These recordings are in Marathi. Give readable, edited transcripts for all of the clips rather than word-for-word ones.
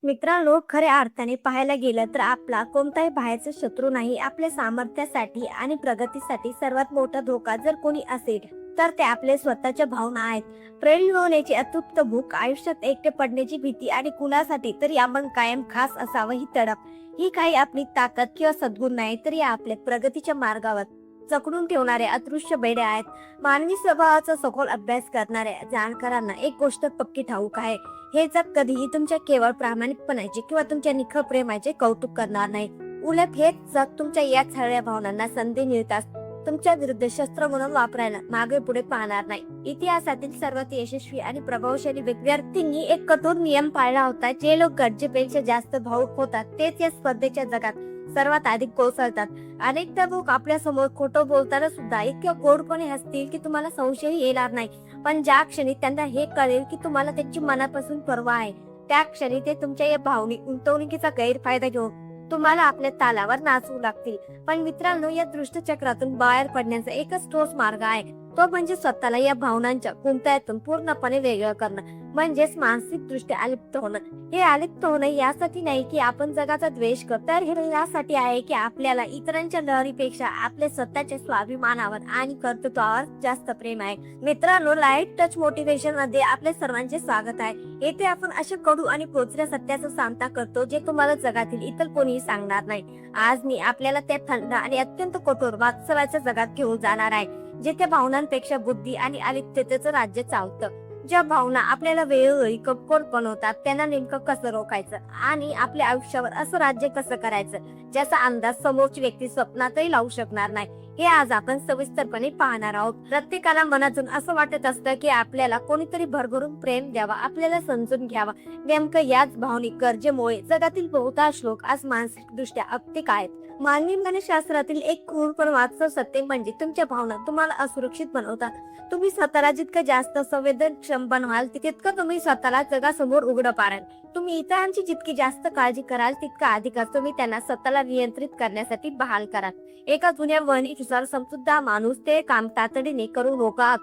मित्रांनो, खऱ्या अर्थाने पाहायला गेलं तर आपला कोणताही बाहेरचा शत्रू नाही. आपल्या सामर्थ्यासाठी आणि प्रगतीसाठी सर्वात मोठा धोका जर कोणी असेल तर ते आपले स्वतःच्या भावना आहेत. प्रेम मिळवण्याची अतृप्त भूक, आयुष्यात एकटे पडण्याची भीती आणि कुणासाठी तरी आपण कायम खास असावं ही तडप, ही काही आपली ताकद किंवा सद्गुण नाही, तर या आपल्या प्रगतीच्या मार्गावर जखडून ठेवणारे अदृश्य बेडे आहेत. मानवी स्वभावाचा सखोल अभ्यास करणाऱ्या जाणकारांना एक गोष्ट पक्की ठाऊक आहे: हे जग कधीही तुमच्या केवळ प्रामाणिकपणाचे किंवा तुमच्या निखळ प्रेमाचे कौतुक करणार नाही. उलट हेच जग तुमच्या या छळल्या भावनांना संधी मिळताच तुमच्या विरुद्ध शस्त्र म्हणून वापरायला मागे पुढे पाहणार नाही. इतिहासातील सर्वात यशस्वी आणि प्रभावशाली व्यक्तींनी एक कठोर नियम पाळला होता: जे लोक गरजेपेक्षा जास्त भावुक होतात तेच या स्पर्धेच्या जगात सर्वात अधिक कोसळतात. अनेकदा लोक आपल्या समोर खोटं बोलताना सुद्धा इतक्या गोडपणे हसतील की तुम्हाला संशय येणार नाही. पण ज्या क्षणी त्यांना हे कळेल की तुम्हाला त्यांची मनापासून पर्वा आहे, त्या क्षणी ते तुमच्या या भावनिक गुंतवणुकीचा गैरफायदा घेऊन तुम्हाला आपल्या तालावर नाचवू लागतील. पण मित्रांनो, या दुष्टचक्रातून बाहेर पडण्याचा एकच ठोस मार्ग आहे, तो म्हणजे स्वतःला या भावनांच्या गुंतायातून पूर्णपणे वेगळं करणं, म्हणजेच मानसिक दृष्ट्या अलिप्त होणं. हे अलिप्त होणं यासाठी नाही की आपण जगाचा द्वेष करतो, तर हे यासाठी आहे की आपल्याला इतरांच्या लहरीपेक्षा आपल्या स्वतःच्या स्वाभिमानावर आणि कर्तृत्वावर जास्त प्रेम आहे. मित्रांनो, लाईट टच मोटिवेशन मध्ये आपल्या सर्वांचे स्वागत आहे. येथे आपण अशा कडू आणि पोचऱ्या सत्याचा सामना करतो जे तुम्हाला जगातील इतर कोणीही सांगणार नाही. आज मी आपल्याला त्या थंड आणि अत्यंत कठोर वास्तवाच्या जगात घेऊन जाणार आहे, जिथे भावनांपेक्षा बुद्धी आणि अलिप्ततेचं राज्य चालतं. ज्या भावना आपल्याला वेळोवेळी कमकुवत बनवतात त्यांना नेमकं कसं रोखायचं आणि आपल्या आयुष्यावर असं राज्य कसं करायचं ज्याचा अंदाज समोरची व्यक्ती स्वप्नातही लावू शकणार नाही, हे आज आपण सविस्तरपणे पाहणार आहोत. प्रत्येकाला मनातून असं वाटत असतं की आपल्याला कोणीतरी भरभरून प्रेम द्यावा, आपल्याला समजून घ्यावा. नेमकं याच भावनिक गरजेमुळे जगातील बहुतांश लोक आज मानसिक दृष्ट्या अपतिक आहेत. मानवी मनशास्त्रातील एक क्रूर पण वास्तव सत्य म्हणजे तुमच्या भावना तुम्हाला असुरक्षित बनवतात. तुम्ही स्वतःला जितकं जास्त संवेदनक्षम बनवाल तितकं तुम्ही स्वतःला जगासमोर उघडं पाडाल. तुम्ही इतरांची जितकी जास्त काळजी कराल तितका अधिकार तुम्ही त्यांना स्वतःला नियंत्रित करण्यासाठी बहाल कराल. एका जुन्या म्हणीनुसार समजूतदार माणूस ते काम तातडीने करून मोकळा,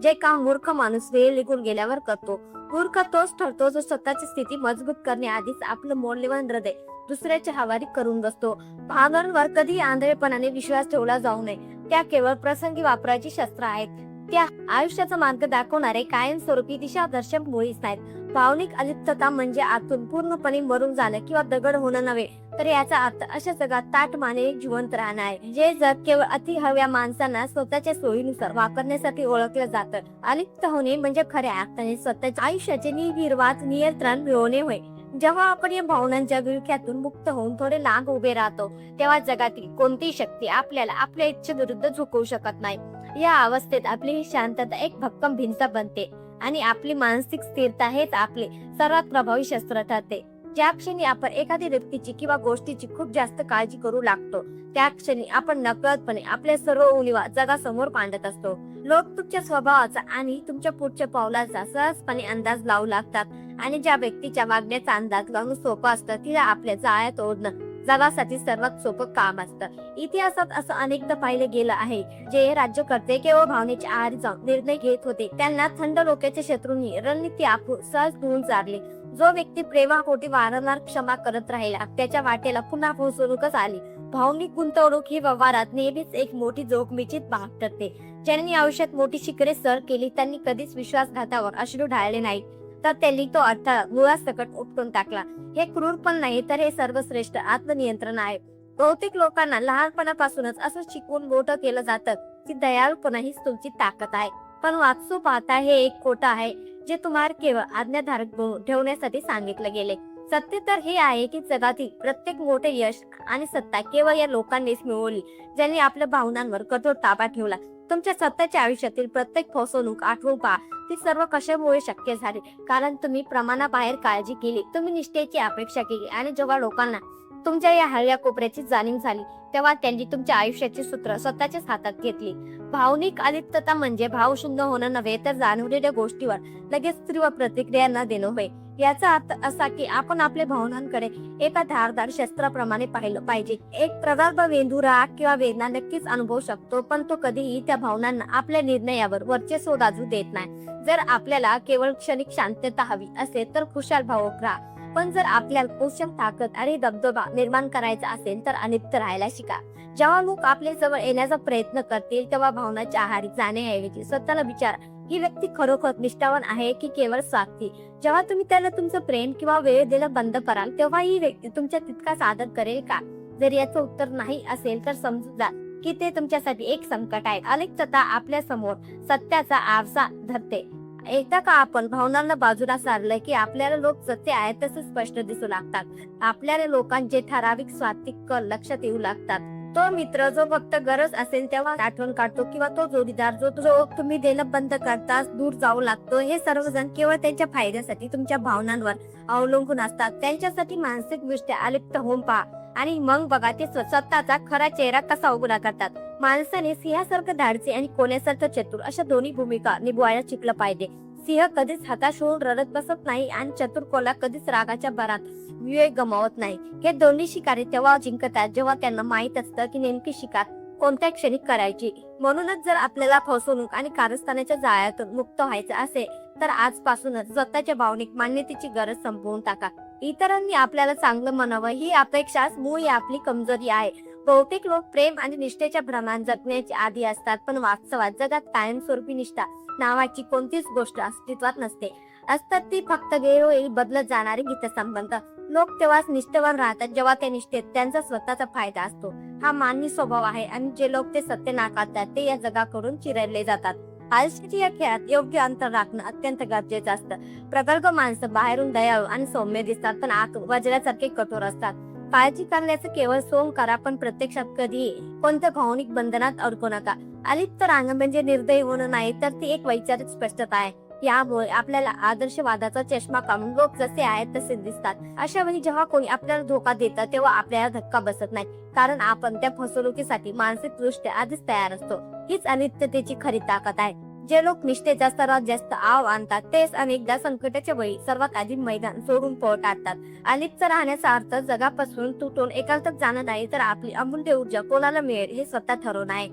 जे काम मूर्ख माणूस वेळ निघून गेल्यावर करतो. मूर्ख तोच ठरतो जो स्वतःची स्थिती मजबूत करण्याआधीच आपलं मौल्यवान हृदय दुसऱ्याच्या हवाली करून बसतो. भावनांवर कधी आंधळेपणाने विश्वास ठेवला जाऊ नये. त्या केवळ प्रसंगी वापरायची शस्त्र आहेत. त्या आयुष्याचा मार्ग दाखवणारे कायमस्वरूपी दिशादर्शक मुळीच नाहीत. भावनिक अलिप्तता म्हणजे आतून पूर्णपणे मरून जाणं किंवा दगड होणं नव्हे, तर याचा अर्थ अशा जगात ताटमाने जिवंत राहणं आहे. जे जग केवळ अति हव्या माणसांना स्वतःच्या सोयीनुसार वापरण्यासाठी ओळखलं जातं. अलिप्त होणे म्हणजे खऱ्या अर्थाने स्वतःच्या आयुष्याचे निर्विवाद नियंत्रण मिळवणे होय. जेव्हा आपण या भावनांच्या विळख्यातून मुक्त होऊन थोडे लांब उभे राहतो, तेव्हा जगातील कोणतीही शक्ती आपल्याला आपल्या इच्छेविरुद्ध झुकवू शकत नाही. या अवस्थेत आपली ही शांतता एक भक्कम भिंत बनते आणि आपली मानसिक स्थिरता हेच आपले सर्वात प्रभावी शस्त्र ठरते. ज्या क्षणी आपण एखाद्या व्यक्तीची किंवा गोष्टीची खूप जास्त काळजी करू लागतो, त्या क्षणी आपण नकळतपणे आपल्या सर्व उणिवा जगासमोर मांडत असतो. लोक तुमच्या स्वभावाचा आणि तुमच्या पुढच्या पावलाचा सहजपणे अंदाज लावू लागतात आणि ज्या व्यक्तीच्या वागण्याचा अंदाज लावणं सोपं असतं तिला आपल्या जाळ्यात ओढणं जगासाठी सर्वात सोपं काम असतं. इतिहासात असं अनेकदा पाहिलं गेलं आहे, जे राज्यकर्ते केवळ भावनेच्या आहारी जाऊन निर्णय घेत होते त्यांना थंड डोक्याच्या शत्रूंनी रणनीती आखून सहज धुवून चारले. जो व्यक्ती प्रेमापोटी वारंवार क्षमा करत राहिला त्याच्या वाटेला पुन्हा फसवणूकच आली. भावनिक गुंतवणूक ही व्यवहारात नेहमीच एक मोठी जोखमीची बाब ठरते. ज्यांनी आयुष्यात मोठी शिखरे सर केली त्यांनी कधीच विश्वासघातावर अश्रू ढाळले नाही, तर त्यांनी तो अडथळा मुळासकट उपटून टाकला. हे क्रूर पण नाही, तर हे सर्वश्रेष्ठ आत्मनियंत्रण आहे. बहुतेक लोकांना लहानपणापासूनच असं शिकवून मोठं केलं जातं की दयाळूपणा हीच तुमची ताकद आहे. पण वाचू पाहता हे एक खोटं आहे जे तुम्हाला केवळ आज्ञाधारक बनवून ठेवण्यासाठी सांगितलं गेले. सत्य तर हे आहे की जगातील प्रत्येक मोठे यश आणि सत्ता केवळ या लोकांनीच मिळवली ज्यांनी आपल्या भावनांवर कठोर ताबा ठेवला. तुमच्या स्वतःच्या आयुष्यातील प्रत्येक फसवणूक आठवून पहा. ती सर्व कशामुळे शक्य झाली? कारण तुम्ही प्रमाणाबाहेर काळजी केली, तुम्ही निष्ठेची अपेक्षा केली आणि जेव्हा लोकांना तुमच्या या हळव्या कोपऱ्याची जाणीव झाली तेव्हा त्यांनी तुमच्या आयुष्याची सूत्र स्वतःच्याच हातात घेतली. भावनिक अलिप्तता म्हणजे भावशून्य होणं नव्हे, तर जाणवलेल्या गोष्टीवर लगेच तीव्र प्रतिक्रिया न देणं होय. याचा अर्थ असा की आपण आपल्या भावनांकडे एका धारदार शस्त्राप्रमाणे पाहिलं पाहिजे. एक प्रगल्भ मेंदू राग किंवा वेदना नक्कीच अनुभवू शकतो, पण तो कधीही त्या भावनांना आपल्या निर्णयावर वर्चस्व गाजू देत नाही. जर आपल्याला केवळ क्षणिक शांतता हवी असेल तर खुशाल भावुक राहा. पण जर आपल्याला पोषण ताकद आणि दबदबा निर्माण करायचा असेल तर अलिप्त राहायला शिका. जेव्हा लोक आपल्या जवळ येण्याचा प्रयत्न करतील तेव्हा भावनाच्या आहारी जाण्याऐवजी स्वतःला विचारा, ही व्यक्ती खरोखर निष्ठावान आहे की केवळ स्वार्थी. जेव्हा तुम्ही त्याला तुमचं प्रेम किंवा वेळ देणं बंद कराल तेव्हा ही व्यक्ती तुमच्या तितकाच आदर करेल का? जर याचं उत्तर नाही असेल तर समजून जा की ते तुमच्यासाठी एक संकट आहे. अलिप्तता आपल्या समोर सत्याचा आरसा धरते. एकदा का आपण भावनांना बाजूला सारलंय की आपल्याला लोक जसे आहेत तसे स्पष्ट दिसू लागतात. आपल्याला लोकांचे ठराविक स्वार्थिक कल लक्षात येऊ लागतात. तो मित्र जो फक्त गरज असेल तेव्हा आठवण काढतो किंवा तो जोडीदार जो तुम्ही देणं बंद करताच दूर जाऊ लागतो, हे सर्वजण केवळ त्यांच्या फायद्यासाठी तुमच्या भावनांवर अवलंबून असतात. त्यांच्यासाठी मानसिकदृष्ट्या अलिप्त होऊन पहा आणि मग बघा ते स्वतःचा खरा चेहरा कसा उघडा करतात. माणसाने सिंहासारखं धाडसी आणि कोण्यासारखं चतुर अशा दोन्ही भूमिका निभवायला शिकलं पाहिजे. सिंह कधीच हताश होऊन रडत बसत नाही आणि चतुर कोला कधीच रागाच्या भरात विवेक गमावत नाही. हे दोन्ही शिकारी तेव्हा जिंकतात जेव्हा त्यांना माहित असतं की नेमकी शिकार कोणत्या क्षणी करायची. म्हणूनच जर आपल्याला फसवणूक आणि कारस्थानाच्या जाळ्यातून मुक्त व्हायचं असेल तर आजपासूनच स्वतःच्या भावनिक मान्यतेची गरज संपवून टाका. इतरांनी आपल्याला चांगलं म्हणावं ही अपेक्षाच मूळ आपली कमजोरी आहे. बहुतेक लोक प्रेम आणि निष्ठेच्या भ्रमात जगण्याची आदी असतात, पण वास्तवात जगात कायमस्वरूपी निष्ठा नावाची कोणतीच गोष्ट अस्तित्वात नसते. असतात ती फक्त वेळोवेळी बदलत जाणारे हितसंबंध. लोक तेव्हाच निष्ठावान राहतात जेव्हा त्या निष्ठेत त्यांचा स्वतःचा फायदा असतो. हा मानवी स्वभाव आहे आणि जे लोक ते सत्य नाकारतात ते या जगाकडून चिरडले जातात. आयुष्याच्या या खेळात योग्य अंतर राखणं अत्यंत गरजेचं असतं. प्रगल्भ माणसं बाहेरून दयाळू आणि सौम्य दिसतात पण आतून वज्रासारखे कठोर असतात. काळजी करण्याचं केवळ सोंग करा पण प्रत्यक्षात कधीही कोणत्या भावनिक बंधनात अडकू नका. अलिप्त राहणं म्हणजे निर्दयी होणं नाही तर ती एक वैचारिक स्पष्टता आहे. यामुळे आपल्याला आदर्शवादाचा चष्मा काढून लोक जसे आहेत तसे दिसतात. अशा वेळी जेव्हा कोणी आपल्याला धोका देतं तेव्हा आपल्याला धक्का बसत नाही, कारण आपण त्या फसवणुकीसाठी मानसिक दृष्ट्या आधीच तयार असतो. हीच अनित्यतेची खरी ताकद आहे. जे लोक निष्ठेचा सर्वात जास्त आव आणतात तेच अनेकदा संकटाच्या वेळी सर्वात आधी मैदान सोडून पळ काढतात. अलिप्त राहण्याचा अर्थ जगापासून तुटून एकांतात जाणं नाही तर आपली अमूल्य ऊर्जा कोणाला मिळेल हे स्वतः ठरवणं आहे.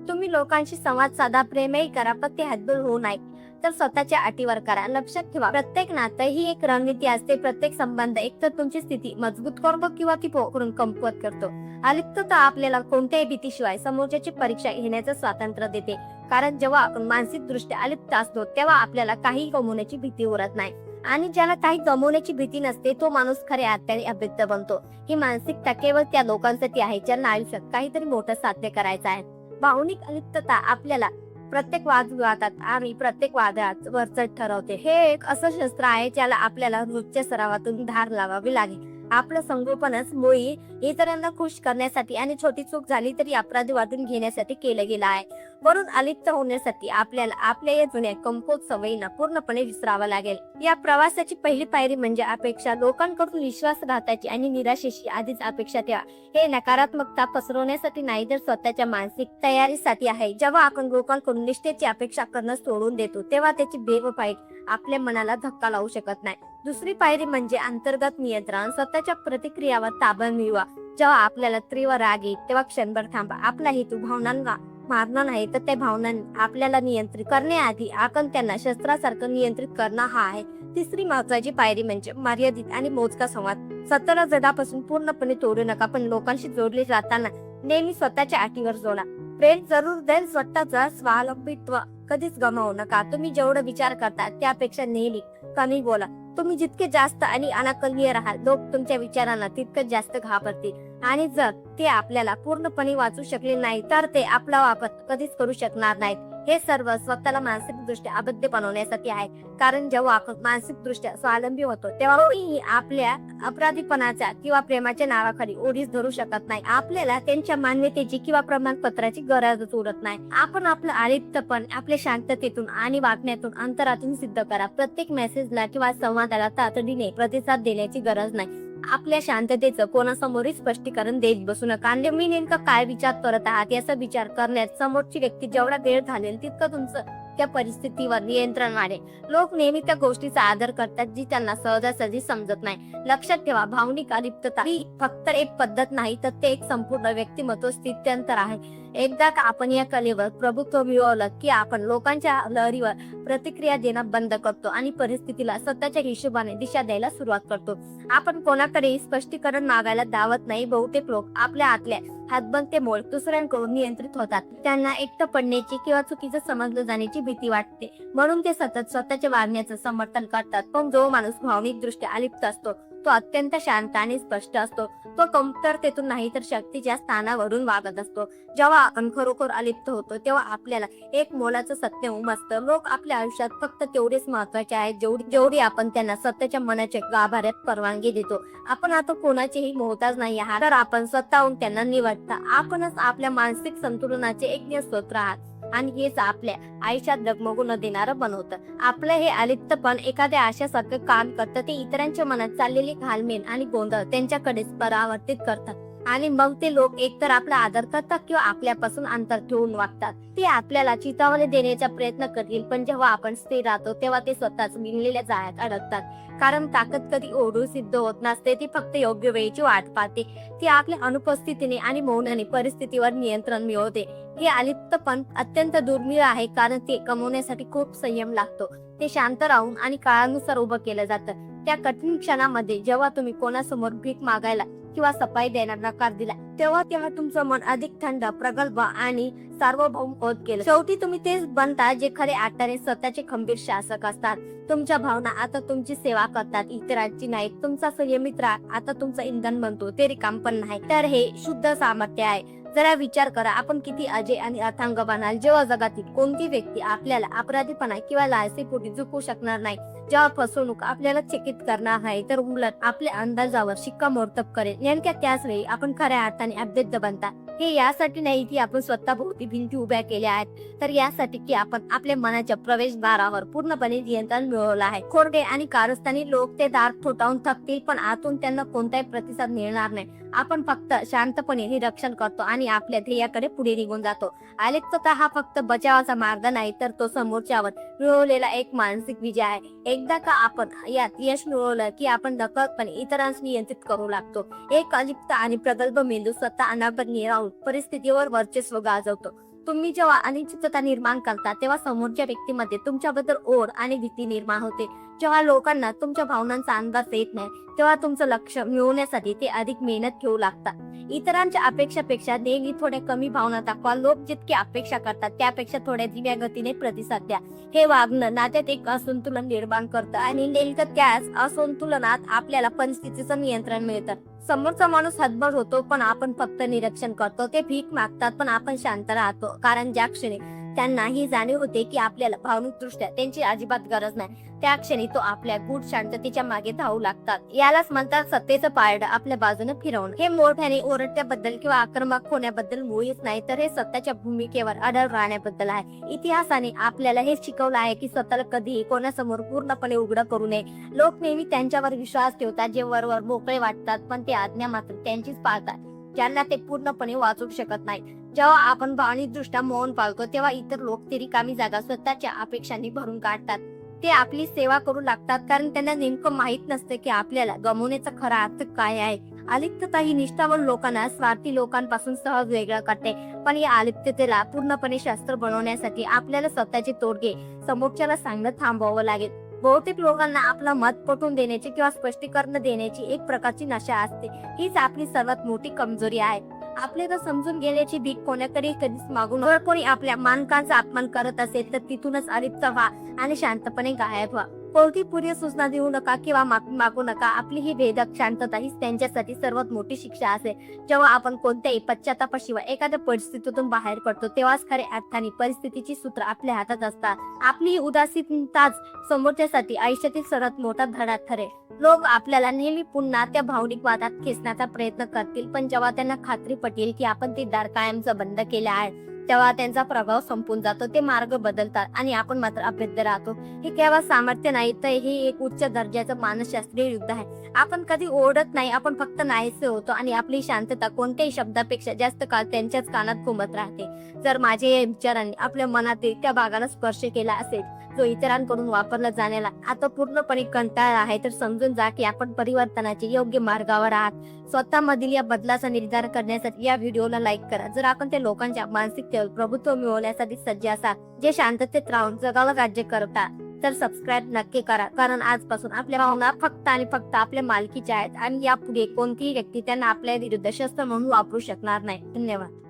तुम्ही लोकांशी संवाद साधा, प्रेमही करा, पण ते हद्दूर होऊ नये तर स्वतःच्या अटीवर करा. लक्षात ठेवा, प्रत्येक नातं ही एक रणनीती असते. प्रत्येक संबंध एकतर तुमची स्थिती मजबूत करतो किंवा ती पोखरून कमकुवत करतो. अलिप्तता आपल्याला कोणत्याही भीतीशिवाय समोरच्याची परीक्षा घेण्याचं स्वातंत्र्य देते, कारण जेव्हा आपण मानसिक दृष्ट्या अलिप्त असतो तेव्हा आपल्याला काही गमवण्याची भीती उरत नाही आणि ज्याला काही गमवण्याची भीती नसते तो माणूस खऱ्या अर्थाने अभिक्त बनतो. ही मानसिकता केवळ त्या लोकांसाठी आहे ज्यांना आयुष्यात काहीतरी मोठं साध्य करायचं आहे. भावनिक अलिप्तता आपल्याला प्रत्येक वादविवादात आणि प्रत्येक वादळात वरचढ ठरवते. हे एक असं शस्त्र आहे ज्याला आपल्याला रोजच्या सरावातून धार लावावी लागेल. आपलं संगोपनच मुळी इतरांना खुश करण्यासाठी आणि छोटी चूक झाली तरी अपराधी वाटून घेण्यासाठी केलं गेलं आहे. म्हणून अलिप्त होण्यासाठी आपल्याला आपल्या या जुन्या कमकुवत सवयींना पूर्णपणे विसरावं लागेल. या प्रवासाची पहिली पायरी म्हणजे अपेक्षा. लोकांकडून विश्वासघाताची आणि निराशेची आधीच अपेक्षा ठेवा. हे नकारात्मकता पसरवण्यासाठी नाही तर स्वतःच्या मानसिक तयारीसाठी आहे. जेव्हा आपण लोकांकडून निष्ठेची अपेक्षा करणं सोडून देतो तेव्हा त्याची बेवफाई आपल्या मनाला धक्का लावू शकत नाही. दुसरी पायरी म्हणजे अंतर्गत नियंत्रण. स्वतःच्या प्रतिक्रियावर ताबा मिळवा. जेव्हा आपल्याला तीव्र राग येईल तेव्हा क्षणभर थांबा. आपला हेतू भावनांना मारणं नाही तर त्या भावनांना आपल्याला नियंत्रित करण्याआधी आपण त्यांना शस्त्रासारखं नियंत्रित करणं हा आहे. तिसरी महत्वाची पायरी म्हणजे मर्यादित आणि मोजका संवाद. स्वतःला जगापासून पूर्णपणे तोडू नका, पण लोकांशी जोडले जाताना नेहमी स्वतःच्या अटीवर जोडा. प्रेम जरूर देईल, स्वतःचा स्वावलंबित्व कधीच गमावू नका. तुम्ही जेवढं विचार करता त्यापेक्षा नेहमी कमी बोला. तुम्ही जितके जास्त आणि अनाकलनीय राहाल लोक तुमच्या विचारांना तितकं जास्त घाबरतील आणि जर ते आपल्याला पूर्णपणे वाचू शकले नाही तर ते आपला वापर कधीच करू शकणार नाहीत. हे सर्व स्वतःला मानसिक दृष्ट्या अबद्ध बनवण्यासाठी आहे, कारण जेव्हा आपण मानसिक दृष्ट्या स्वावलंबी होतो तेव्हा कोणीही आपल्या अपराधीपणाच्या किंवा प्रेमाच्या नावाखाली ओढीस धरू शकत नाही. आपल्याला त्यांच्या मान्यतेची किंवा प्रमाणपत्राची गरजच उरत नाही. आपण आपलं अलिप्तपण आपल्या शांततेतून आणि वागण्यातून अंतरातून सिद्ध करा. प्रत्येक मेसेजला किंवा संवादाला तातडीने प्रतिसाद देण्याची गरज नाही. आपल्या शांततेचं कोणासमोरही स्पष्टीकरण देत बसू नका. आणि मी नेमका काय विचार करत आहात याचा विचार करण्यात समोरची व्यक्ती जेवढा वेळ घालेल तितकं तुमचं त्या परिस्थितीवर नियंत्रण वाढेल. लोक नेहमी त्या गोष्टीचा आदर करतात जी त्यांना सहजासहजी समजत नाही. लक्षात ठेवा, भावनिक अलिप्तता ही फक्त एक पद्धत नाही तर ते एक संपूर्ण व्यक्तिमत्व स्थित्यंतर आहे. एकदा का आपण या कलेवर प्रभुत्व मिळवलं की आपण लोकांच्या लहरीवर प्रतिक्रिया देणं बंद करतो आणि परिस्थितीला स्वतःच्या हिशोबाने दिशा द्यायला सुरुवात करतो. आपण कोणाकडेही स्पष्टीकरण मागायला धावत नाही. बहुतेक लोक आपल्या आतल्या हातबंतेमुळे दुसऱ्यांकडून नियंत्रित होतात. त्यांना एकटं पडण्याची किंवा चुकीचं समजलं जाण्याची भीती वाटते, म्हणून ते सतत स्वतःच्या वागण्याचं समर्थन करतात. पण जो माणूस भावनिक दृष्ट्या अलिप्त असतो तो अत्यंत शांत आणि स्पष्ट असतो. तो कमतरतेतून नाही तर शक्तीच्या स्थानावरून वागत असतो. जेव्हा आपण खरोखर अलिप्त होतो तेव्हा आपल्याला एक मोलाचं सत्य उमजतं. लोक आपल्या आयुष्यात फक्त तेवढेच महत्वाचे आहेत जेवढी आपण त्यांना स्वतःच्या मनाच्या गाभाऱ्यात परवानगी देतो. आपण आता कोणाचेही मोहताज नाही आहात, तर आपण स्वतःहून त्यांना निवडता. आपणच आपल्या मानसिक संतुलनाचे एकमेव स्रोत आहात आणि हेच आपल्या आयुष्यात डगमगू न देणारं बनवतं. आपलं हे अलिप्तपण एखाद्या आशासारखं काम करतं. ते इतरांच्या मनात चाललेली घालमेल आणि गोंधळ त्यांच्याकडेच परावर्तित करतात आणि मग ते लोक एकतर आपला आदर करतात किंवा आपल्यापासून अंतर ठेवून वागतात. ते आपल्याला चितावणी देण्याचा प्रयत्न करतील, पण जेव्हा आपण स्थिर राहतो तेव्हा ते स्वतःच विणलेल्या जाळ्यात अडकतात. कारण ताकद कधी ओढून सिद्ध होत नसते, ती फक्त योग्य वेळेची वाट पाहते. ती आपल्या अनुपस्थितीने आणि मौनाने परिस्थितीवर नियंत्रण मिळवते. हे अलिप्तपण अत्यंत दुर्मिळ आहे, कारण ते कमवण्यासाठी खूप संयम लागतो. ते शांत राहून आणि काळानुसार उभं केलं जातं. त्या कठीण क्षणामध्ये जेव्हा तुम्ही कोणासमोर भीक मागायला किंवा सफाई द्यायला नकार दिला, तेव्हा तुमचं मन अधिक थंड, प्रगल्भ आणि सार्वभौम होत गेलं. शेवटी तुम्ही तेच बनता जे खरे अर्थाने स्वतःचे खंबीर शासक असतात. तुमच्या भावना आता तुमची सेवा करतात, इतरांची नाही. तुमचा संयमित राग आता तुमचं इंधन बनतो, ते रिकाम पण नाही. तर हे शुद्ध सामर्थ्य आहे. जरा विचार करा, आपण किती अजय आणि अथांग बनाल जेव्हा जगातील कोणती व्यक्ती आपल्याला अपराधीपणा किंवा लालसेपोटी झुकू शकणार नाही. जेव्हा फसवणूक आपल्याला चकित करणार नाही, तर उलट आपल्या अंदाजावर शिक्कामोर्तब करेल. नेमक्या त्याच वेळी आपण खऱ्या अर्थाने अभेद्य बनता. हे यासाठी नाही की आपण स्वतःभोवती भिंती उभ्या केल्या आहेत, तर यासाठी की आपण आपल्या मनाच्या प्रवेशद्वारावर पूर्णपणे नियंत्रण मिळवलं आहे. खोडके आणि कारस्थानी लोक ते दार ठोठावून थकतील, पण आतून त्यांना कोणताही प्रतिसाद मिळणार नाही. आपण फक्त शांतपणे निरीक्षण करतो आणि आपल्या ध्येयाकडे पुढे निघून जातो. अलिप्तता हा फक्त बचावाचा मार्ग नाही, तर तो समोरच्यावर मिळवलेला एक मानसिक विजय आहे. एकदा का आपण यात यश मिळवलं की आपण नकळतपणे इतरांस नियंत्रित करू लागतो. एक अलिप्त आणि प्रगल्भ मेंदू स्वतः अनाभरणीय राहून परिस्थितीवर वर्चस्व गाजवतो. तुम्ही जेव्हा अनिश्चितता निर्माण करता तेव्हा समोरच्या व्यक्तीमध्ये तुमच्याबद्दल ओढ आणि भीती निर्माण होते. जेव्हा लोकांना तुमच्या भावनांचा अंदाज येत नाही तेव्हा तुमचं लक्ष मिळवण्यासाठी ते अधिक मेहनत घेऊ लागतात. इतरांच्या अपेक्षापेक्षा नेहमी थोड्या कमी भावना दाखवा. लोक जितकी अपेक्षा करतात त्यापेक्षा थोड्या धीम्या गतीने प्रतिसाद द्या. हे वागणं नात्यात एक असंतुलन निर्माण करतं आणि नेमकं त्याच असंतुलनात आपल्याला परिस्थितीचं नियंत्रण मिळतं. समोरचा माणूस हतबल होतो पण आपण फक्त निरीक्षण करतो. ते भीक मागतात पण आपण शांत राहतो, कारण ज्या क्षणी त्यांना ही जाणीव होते की आपल्याला भावनिक दृष्ट्या त्यांची अजिबात गरज नाही, त्या क्षणी तो आपल्या गूढ शांततेच्या मागे धावू लागतात. यालाच म्हणतात सत्तेचं पारडं आपल्या बाजूने फिरवणं. हे मोठ्याने ओरडण्याबद्दल किंवा आक्रमक होण्याबद्दल मुळीच नाही, तर हे सत्याच्या भूमिकेवर अडळ राहण्याबद्दल आहे. इतिहासाने आपल्याला हे शिकवलं आहे की स्वतःला कधीही कोणासमोर पूर्णपणे उघड करू नये. लोक नेहमी त्यांच्यावर विश्वास ठेवतात जे वरवर मोकळे वाटतात, पण ते आज्ञा मात्र त्यांचीच पाळतात ज्यांना ते पूर्णपणे वाचू शकत नाही. जेव्हा आपण भावनिक दृष्ट्या मौन पाळतो तेव्हा इतर लोक ती रिकामी जागा स्वतःच्या अपेक्षांनी भरून काढतात. ते आपली सेवा करू लागतात, कारण त्यांना नेमकं माहित नसते की आपल्याला गमवण्याचा खरा अर्थ काय आहे. अलिप्तता ही निष्ठावान लोकांना स्वार्थी लोकांपासून सहज वेगळं करते, पण या अलिप्ततेला पूर्णपणे शस्त्र बनवण्यासाठी आपल्याला स्वतःचे तोडगे समोरच्याला सांगणं थांबवावं लागेल. बहुतेक लोकांना आपलं मत पटवून देण्याची किंवा स्पष्टीकरण देण्याची एक प्रकारची नशा असते. हीच आपली सर्वात मोठी कमजोरी आहे. आपल्याला समजून घेण्याची भीक कोणाकडे कधीच मागू नये. जर कोणी आपल्या मानकांचा अपमान करत असेल तर तिथूनच अलिप्त व्हा आणि शांतपणे गायब व्हा. कोणती पूर्व सूचना देऊ नका किंवा माफी मागू नका. आपली ही भेदक शांतता हीच त्यांच्यासाठी सर्वात मोठी शिक्षा असेल. जेव्हा आपण कोणत्याही पश्चातापाशिवाय एखाद्या परिस्थितीतून बाहेर पडतो तेव्हाच खऱ्या अर्थाने परिस्थितीची सूत्र आपल्या हातात असतात. आपली ही उदासीनताच समोरच्यासाठी आयुष्यातील सर्वात मोठा धडा ठरेल. लोक आपल्याला नेहमी पुन्हा त्या भावनिक वादात खेचण्याचा प्रयत्न करतील, पण जेव्हा त्यांना खात्री पटेल की आपण ते दार कायमचं बंद केले आहे तेव्हा त्यांचा प्रभाव संपून जातो. ते मार्ग बदलतात आणि आपण मात्र अभेद्य राहतो. हे केवळ सामर्थ्य नाही, तर हे एक उच्च दर्जाचं मानसशास्त्रीय युद्ध आहे. आपण कधी ओरडत नाही, आपण फक्त नाहीसे होतो आणि आपली शांतता कोणत्याही शब्दापेक्षा जास्त काळ त्यांच्याच कानात घुमत राहते. जर माझ्या या विचारांनी आपल्या मनातील त्या भागाला स्पर्श केला असेल जो इतरांकडून वापरला जाण्याला आता पूर्णपणे कंटाळा आहे, तर समजून जा की आपण परिवर्तनाच्या योग्य मार्गावर आहात. स्वतःमधील या बदलाचा निर्धार करण्यासाठी या व्हिडिओला लाईक करा. जर आपण त्या लोकांच्या मानसिकतेवर प्रभुत्व मिळवण्यासाठी सज्ज असाल जे शांततेत राहून जगाला राज्य करतात, तर सबस्क्राईब नक्की करा. कारण आजपासून आपल्या भावना फक्त आणि फक्त आपल्या मालकीच्या आहेत आणि यापुढे कोणतीही व्यक्ती त्यांना आपल्या विरुद्ध शस्त्र म्हणून वापरू शकणार नाही. धन्यवाद.